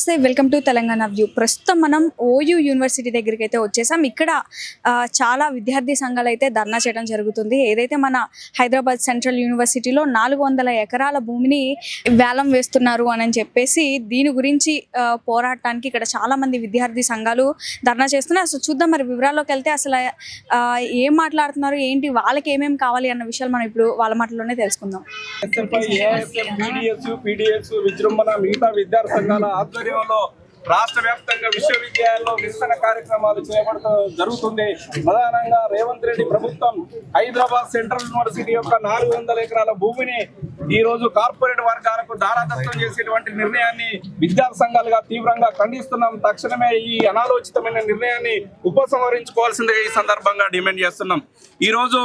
నమస్తే, welcome to Telangana view. ప్రస్తుతం మనం ఓయూ యూనివర్సిటీ దగ్గరికి అయితే వచ్చేసాం. ఇక్కడ చాలా విద్యార్థి సంఘాలు అయితే ధర్నా చేయడం జరుగుతుంది. ఏదైతే మన హైదరాబాద్ సెంట్రల్ యూనివర్సిటీలో 400 ఎకరాల భూమిని వేలం వేస్తున్నారు అని చెప్పేసి దీని గురించి పోరాటానికి ఇక్కడ చాలా మంది విద్యార్థి సంఘాలు ధర్నా చేస్తున్నారు. అసలు చూద్దాం మరి వివరాల్లోకి వెళ్తే అసలు ఏం మాట్లాడుతున్నారు, ఏంటి, వాళ్ళకి ఏమేమి కావాలి అన్న విషయాలు మనం ఇప్పుడు వాళ్ళ మాటల్లోనే తెలుసుకుందాం. మిగతా విద్యార్థి సంఘాల ఆధ్వర్యంలో రాష్ట్ర వ్యాప్తంగా విశ్వవిద్యాలయాల్లో నిరసన కార్యక్రమాలు చేపడుతూ జరుగుతుంది. ప్రధానంగా రేవంత్ రెడ్డి ప్రభుత్వం హైదరాబాద్ సెంట్రల్ యూనివర్సిటీ యొక్క 400 ఎకరాల భూమిని ఈ రోజు కార్పొరేట్ వర్గాలకు దారాదత్తం చేసేటువంటి నిర్ణయాన్ని విద్యార్థి సంఘాలుగా తీవ్రంగా ఖండిస్తున్నాం. తక్షణమే ఈ అనాలోచితమైన నిర్ణయాన్ని ఉపసంహరించుకోవాల్సిందిగా ఈ సందర్భంగా డిమాండ్ చేస్తున్నాం. ఈ రోజు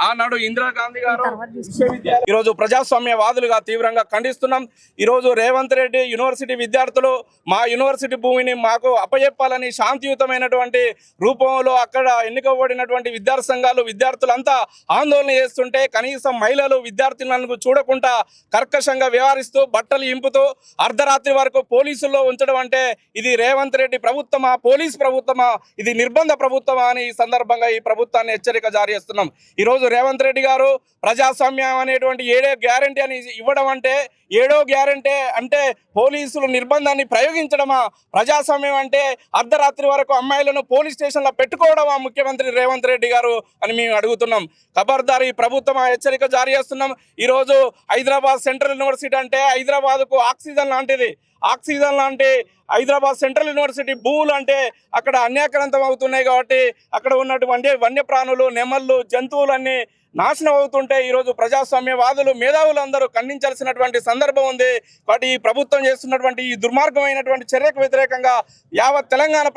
ఆనాడు ఇందిరాగాంధీ గారు విశ్వవిద్యాలయం ఈరోజు ప్రజాస్వామ్యవాదులుగా తీవ్రంగా ఖండిస్తున్నాం. ఈరోజు రేవంత్ రెడ్డి యూనివర్సిటీ విద్యార్థులు మా యూనివర్సిటీ భూమిని మాకు అప్పచెప్పాలని శాంతియుతమైనటువంటి రూపంలో అక్కడ ఎన్నికబడినటువంటి విద్యార్థి సంఘాలు విద్యార్థులంతా ఆందోళన చేస్తుంటే కనీసం మహిళలు విద్యార్థులను చూడకుండా కర్కశంగా వ్యవహరిస్తూ బట్టలు ఇంపుతూ అర్ధరాత్రి వరకు పోలీసుల్లో ఉంచడం అంటే ఇది రేవంత్ రెడ్డి ప్రభుత్వమా, పోలీస్ ప్రభుత్వమా, ఇది నిర్బంధ ప్రభుత్వమా అని ఈ సందర్భంగా ఈ ప్రభుత్వాన్ని హెచ్చరిక జారీ చేస్తున్నాం. ఈరోజు రేవంత్ రెడ్డి గారు ప్రజాస్వామ్యం అనేటువంటి 7వ గ్యారంటీ అని ఇవ్వడం అంటే 7వ గ్యారంటీ అంటే పోలీసులు నిర్బంధాన్ని ప్రయోగించడమా? ప్రజాస్వామ్యం అంటే అర్ధరాత్రి వరకు అమ్మాయిలను పోలీస్ స్టేషన్లో పెట్టుకోవడమా ముఖ్యమంత్రి రేవంత్ రెడ్డి గారు అని మేము అడుగుతున్నాం. ఖబర్దార్, ఈ ప్రభుత్వం హెచ్చరిక జారీ చేస్తున్నాం. ఈరోజు హైదరాబాద్ సెంట్రల్ యూనివర్సిటీ అంటే హైదరాబాద్కు ఆక్సిజన్ లాంటిది. ఆక్సిజన్ లాంటి హైదరాబాద్ సెంట్రల్ యూనివర్సిటీ భూములు అంటే అక్కడ అన్యాక్రాంతం అవుతున్నాయి కాబట్టి అక్కడ ఉన్నటువంటి వన్యప్రాణులు, నెమళ్ళు, జంతువులన్నీ నాశనం అవుతుంటే ఈరోజు ప్రజాస్వామ్యవాదులు, మేధావులు అందరూ ఖండించాల్సినటువంటి సందర్భం ఉంది. కాబట్టి ఈ ప్రభుత్వం చేస్తున్నటువంటి ఈ దుర్మార్గమైనటువంటి చర్యకు వ్యతిరేకంగా యావత్ తెలంగాణ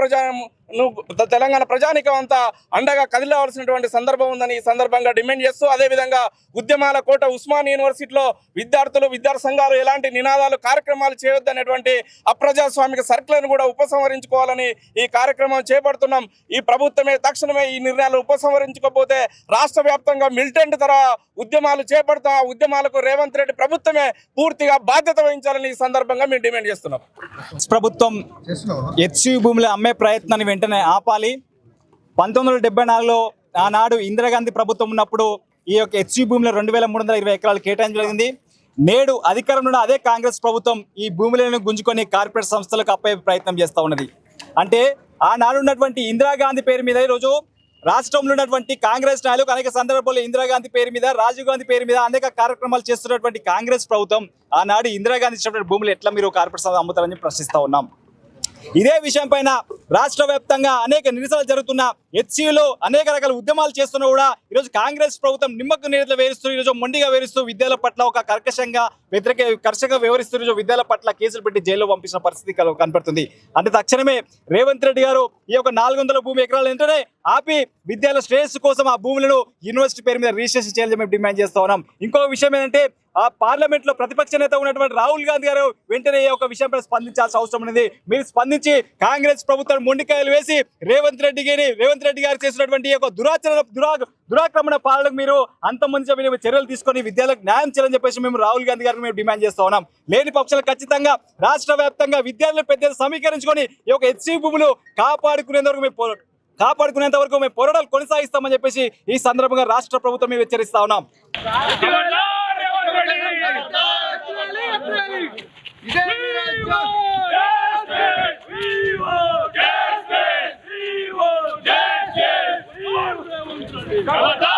ప్రజానికం అంతా అండగా కదిలవలసినటువంటి సందర్భం ఉందని ఈ సందర్భంగా డిమాండ్ చేస్తూ, అదేవిధంగా ఉద్యమాల కోట ఉస్మాన్ యూనివర్సిటీలో విద్యార్థి సంఘాలు ఎలాంటి నినాదాలు, కార్యక్రమాలు చేయొద్దనేటువంటి అప్రజాస్వామిక సర్కులను కూడా ఉపసంహరించుకోవాలని ఈ కార్యక్రమం చేపడుతున్నాం. ఈ ప్రభుత్వమే తక్షణమే ఈ నిర్ణయాలు ఉపసంహరించకపోతే రాష్ట్ర వ్యాప్తంగా మిలిటెంట్ తర ఉద్యమాలు చేపడతాం. ఆ ఉద్యమాలకు రేవంత్ రెడ్డి ప్రభుత్వమే పూర్తిగా బాధ్యత వహించాలని ఈ సందర్భంగా మేము డిమాండ్ చేస్తున్నాం. ప్రభుత్వం హెచ్సియు భూములు అమ్మే ప్రయత్నాన్ని వెంటనే ఆపాలి. 1974లో ఆనాడు ఇందిరాగాంధీ ప్రభుత్వం ఉన్నప్పుడు ఈ యొక్క హెచ్సియు భూములు 2320 ఎకరాలు కేటాయించడం జరిగింది. నేడు అధికారంలో ఉన్న అదే కాంగ్రెస్ ప్రభుత్వం ఈ భూములను గుంజుకొని కార్పొరేట్ సంస్థలకు అప్పే ప్రయత్నం చేస్తూ ఉన్నది. అంటే ఆనాడు ఉన్నటువంటి ఇందిరాగాంధీ పేరు మీద ఈరోజు రాష్ట్రంలో ఉన్నటువంటి కాంగ్రెస్ నాయకులు అనేక సందర్భాల్లో ఇందిరాగాంధీ పేరు మీద, రాజీవ్ గాంధీ పేరు మీద అనేక కార్యక్రమాలు చేస్తున్నటువంటి కాంగ్రెస్ ప్రభుత్వం ఆనాడు ఇందిరాగాంధీ ఇచ్చినటువంటి భూములు ఎట్లా మీరు కార్పొరేట్ సంస్థ అమ్ముతారని ప్రశ్నిస్తూ ఉన్నాం. ఇదే విషయం పైన రాష్ట్ర వ్యాప్తంగా అనేక నిరసనలు జరుగుతున్న, హెచ్సియులో అనేక రకాల ఉద్యమాలు చేస్తున్నా కూడా ఈరోజు కాంగ్రెస్ ప్రభుత్వం నిమ్మకు నీరులో వేరుస్తూ ఈరోజు మొండిగా వేరుస్తూ విద్యాల పట్ల ఒక కర్కశంగా వ్యవహరిస్తూ ఈరోజు విద్యాల పట్ల కేసులు పెట్టి జైల్లో పంపించిన పరిస్థితి కనపడుతుంది. అంటే తక్షణమే రేవంత్ రెడ్డి గారు ఈ యొక్క 400 భూమి ఎకరాలు వెంటనే ఆపి విద్యాల శ్రేయస్సు కోసం ఆ భూములను యూనివర్సిటీ పేరు మీద రిజిస్ట్రేషన్ చేయాలని మేము డిమాండ్ చేస్తా ఉన్నాం. ఇంకొక విషయం ఏంటంటే ఆ పార్లమెంట్ లో ప్రతిపక్ష నేత ఉన్నటువంటి రాహుల్ గాంధీ గారు వెంటనే ఈ యొక్క విషయంపై స్పందించాల్సిన అవసరం ఉన్నది. మీరు స్పందించి కాంగ్రెస్ ప్రభుత్వం మొండికాయలు వేసి రేవంత్ రెడ్డి గారు చేసినటువంటి ఈ యొక్క దురాక్రమణ పాలనకు మీరు అంతమంది చర్యలు తీసుకొని విద్యాలకు న్యాయం చేయాలని చెప్పేసి మేము రాహుల్ గాంధీ గారిని మేము డిమాండ్ చేస్తా ఉన్నాం. లేని పక్షాలు ఖచ్చితంగా రాష్ట్ర వ్యాప్తంగా విద్యార్థులు పెద్ద సమీకరించుకొని ఈ యొక్క హెచ్సి భూములు కాపాడుకునేంత వరకు మేము పోరాటాలు కొనసాగిస్తామని చెప్పేసి ఈ సందర్భంగా రాష్ట్ర ప్రభుత్వం మేము హెచ్చరిస్తా ఉన్నాం. Come on!